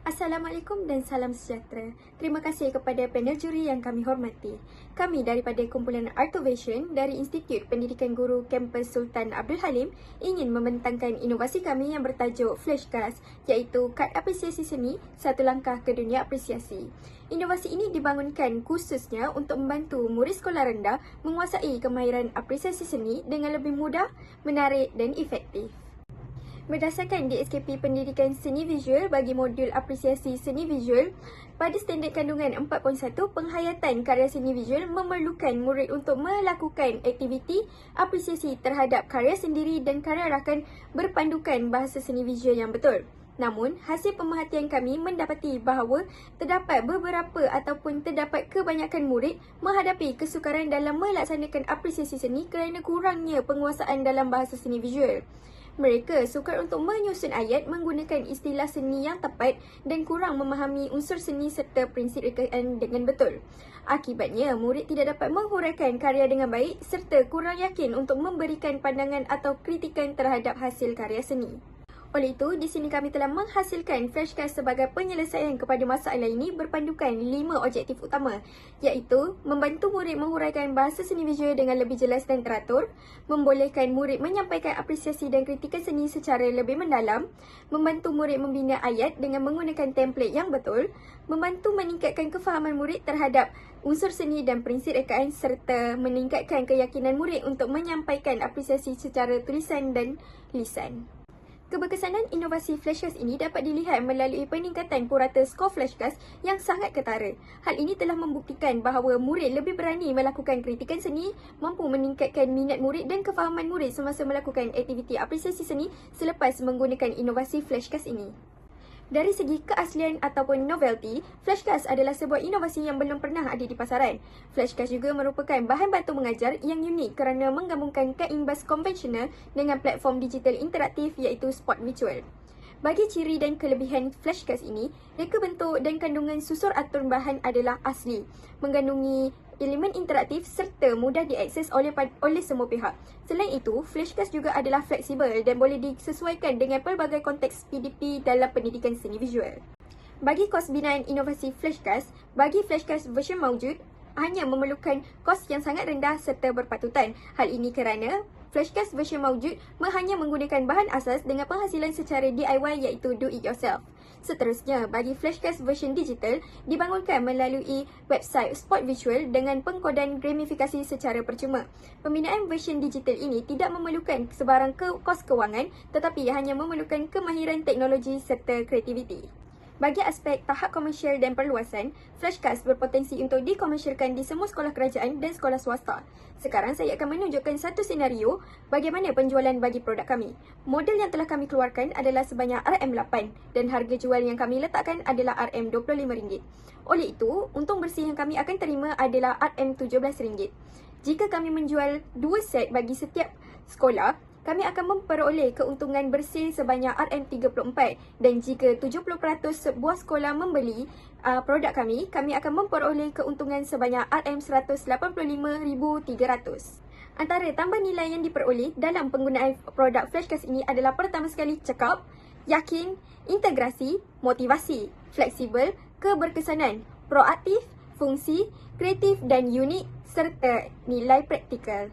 Assalamualaikum dan salam sejahtera. Terima kasih kepada panel juri yang kami hormati. Kami daripada kumpulan Artovation dari Institut Pendidikan Guru Kampus Sultan Abdul Halim ingin membentangkan inovasi kami yang bertajuk Flashcast, iaitu Kad Apresiasi Seni, Satu Langkah ke Dunia Apresiasi. Inovasi ini dibangunkan khususnya untuk membantu murid sekolah rendah menguasai kemahiran apresiasi seni dengan lebih mudah, menarik dan efektif. Berdasarkan DSKP Pendidikan Seni Visual bagi modul apresiasi seni visual, pada standard kandungan 4.1, penghayatan karya seni visual memerlukan murid untuk melakukan aktiviti apresiasi terhadap karya sendiri dan karya rakan berpandukan bahasa seni visual yang betul. Namun, hasil pemerhatian kami mendapati bahawa terdapat beberapa ataupun terdapat kebanyakan murid menghadapi kesukaran dalam melaksanakan apresiasi seni kerana kurangnya penguasaan dalam bahasa seni visual. Mereka sukar untuk menyusun ayat menggunakan istilah seni yang tepat dan kurang memahami unsur seni serta prinsip rekaan dengan betul. Akibatnya, murid tidak dapat menghuraikan karya dengan baik serta kurang yakin untuk memberikan pandangan atau kritikan terhadap hasil karya seni. Oleh itu, di sini kami telah menghasilkan Flashcast sebagai penyelesaian kepada masalah ini berpandukan 5 objektif utama, iaitu membantu murid menghuraikan bahasa seni visual dengan lebih jelas dan teratur, membolehkan murid menyampaikan apresiasi dan kritikan seni secara lebih mendalam, membantu murid membina ayat dengan menggunakan template yang betul, membantu meningkatkan kefahaman murid terhadap unsur seni dan prinsip rekaan serta meningkatkan keyakinan murid untuk menyampaikan apresiasi secara tulisan dan lisan. Keberkesanan inovasi Flashcast ini dapat dilihat melalui peningkatan purata skor Flashcast yang sangat ketara. Hal ini telah membuktikan bahawa murid lebih berani melakukan kritikan seni, mampu meningkatkan minat murid dan kefahaman murid semasa melakukan aktiviti apresiasi seni selepas menggunakan inovasi Flashcast ini. Dari segi keaslian ataupun novelty, Flashcast adalah sebuah inovasi yang belum pernah ada di pasaran. Flashcast juga merupakan bahan bantu mengajar yang unik kerana menggabungkan kad imbas konvensional dengan platform digital interaktif iaitu Spot Visual. Bagi ciri dan kelebihan Flashcast ini, reka bentuk dan kandungan susur atur bahan adalah asli, mengandungi elemen interaktif serta mudah diakses oleh semua pihak. Selain itu, Flashcast juga adalah fleksibel dan boleh disesuaikan dengan pelbagai konteks PDP dalam pendidikan seni visual. Bagi kos binaan inovasi Flashcast, bagi Flashcast version maujud hanya memerlukan kos yang sangat rendah serta berpatutan. Hal ini kerana Flashcast version maujud hanya menggunakan bahan asas dengan penghasilan secara DIY iaitu do it yourself. Seterusnya, bagi Flashcast version digital dibangunkan melalui website Spot Visual dengan pengkodan gamifikasi secara percuma. Pembinaan version digital ini tidak memerlukan sebarang kos kewangan tetapi hanya memerlukan kemahiran teknologi serta kreativiti. Bagi aspek tahap komersial dan perluasan, Flashcast berpotensi untuk dikomersialkan di semua sekolah kerajaan dan sekolah swasta. Sekarang saya akan menunjukkan satu senario bagaimana penjualan bagi produk kami. Model yang telah kami keluarkan adalah sebanyak RM8 dan harga jual yang kami letakkan adalah RM25. Oleh itu, untung bersih yang kami akan terima adalah RM17. Jika kami menjual 2 set bagi setiap sekolah, kami akan memperoleh keuntungan bersih sebanyak RM34 dan jika 70% sebuah sekolah membeli produk kami akan memperoleh keuntungan sebanyak RM185,300. Antara tambah nilai yang diperoleh dalam penggunaan produk Flashcast ini adalah pertama sekali cekap, yakin, integrasi, motivasi, fleksibel, keberkesanan, proaktif, fungsi, kreatif dan unik serta nilai praktikal.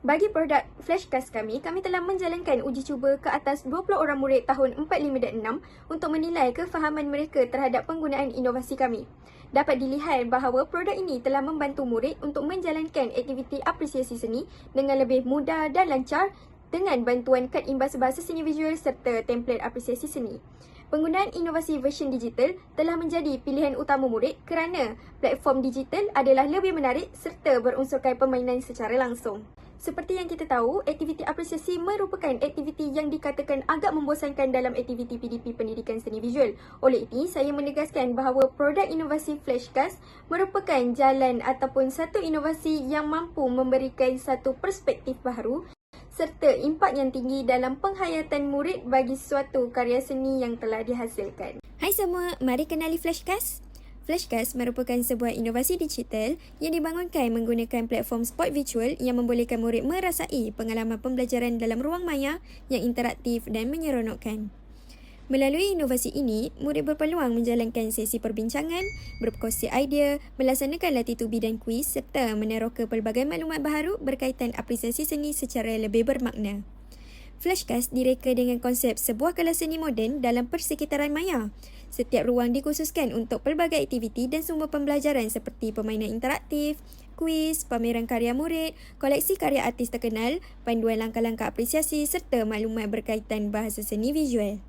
Bagi produk Flashcast kami telah menjalankan uji cuba ke atas 20 orang murid tahun 4, 5 dan 6 untuk menilai kefahaman mereka terhadap penggunaan inovasi kami. Dapat dilihat bahawa produk ini telah membantu murid untuk menjalankan aktiviti apresiasi seni dengan lebih mudah dan lancar dengan bantuan kad imbas bahasa seni visual serta template apresiasi seni. Penggunaan inovasi version digital telah menjadi pilihan utama murid kerana platform digital adalah lebih menarik serta berunsurkan permainan secara langsung. Seperti yang kita tahu, aktiviti apresiasi merupakan aktiviti yang dikatakan agak membosankan dalam aktiviti PDP Pendidikan Seni Visual. Oleh itu, saya menegaskan bahawa produk inovasi Flashcast merupakan jalan ataupun satu inovasi yang mampu memberikan satu perspektif baru serta impak yang tinggi dalam penghayatan murid bagi suatu karya seni yang telah dihasilkan. Hai semua, mari kenali Flashcast. Flashcast merupakan sebuah inovasi digital yang dibangunkan menggunakan platform Spot Visual yang membolehkan murid merasai pengalaman pembelajaran dalam ruang maya yang interaktif dan menyeronokkan. Melalui inovasi ini, murid berpeluang menjalankan sesi perbincangan, berkongsi idea, melaksanakan latitubi dan kuis serta meneroka pelbagai maklumat baharu berkaitan apresiasi seni secara lebih bermakna. Flashcast direka dengan konsep sebuah kelas seni moden dalam persekitaran maya. Setiap ruang dikhususkan untuk pelbagai aktiviti dan sumber pembelajaran seperti permainan interaktif, kuis, pameran karya murid, koleksi karya artis terkenal, panduan langkah-langkah apresiasi serta maklumat berkaitan bahasa seni visual.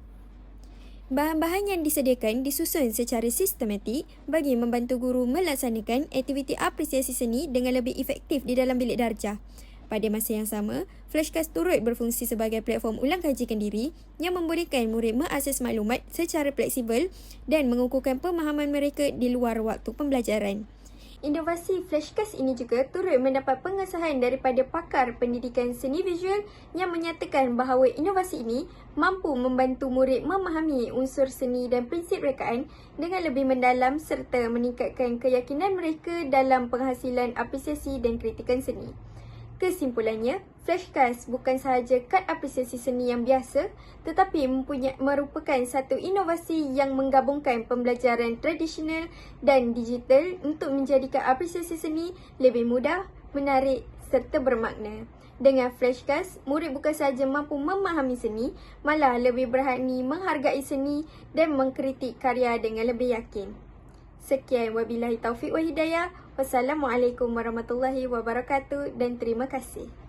Bahan-bahan yang disediakan disusun secara sistematik bagi membantu guru melaksanakan aktiviti apresiasi seni dengan lebih efektif di dalam bilik darjah. Pada masa yang sama, Flashcast turut berfungsi sebagai platform ulang kajikan diri yang membolehkan murid mengakses maklumat secara fleksibel dan mengukuhkan pemahaman mereka di luar waktu pembelajaran. Inovasi Flashcast ini juga turut mendapat pengesahan daripada pakar pendidikan seni visual yang menyatakan bahawa inovasi ini mampu membantu murid memahami unsur seni dan prinsip rekaan dengan lebih mendalam serta meningkatkan keyakinan mereka dalam penghasilan apresiasi dan kritikan seni. Kesimpulannya, Flashcast bukan sahaja kad apresiasi seni yang biasa tetapi merupakan satu inovasi yang menggabungkan pembelajaran tradisional dan digital untuk menjadikan apresiasi seni lebih mudah, menarik serta bermakna. Dengan Flashcast, murid bukan sahaja mampu memahami seni, malah lebih berani menghargai seni dan mengkritik karya dengan lebih yakin. Sekian, wabillahi taufiq wa hidayah. Wassalamualaikum warahmatullahi wabarakatuh dan terima kasih.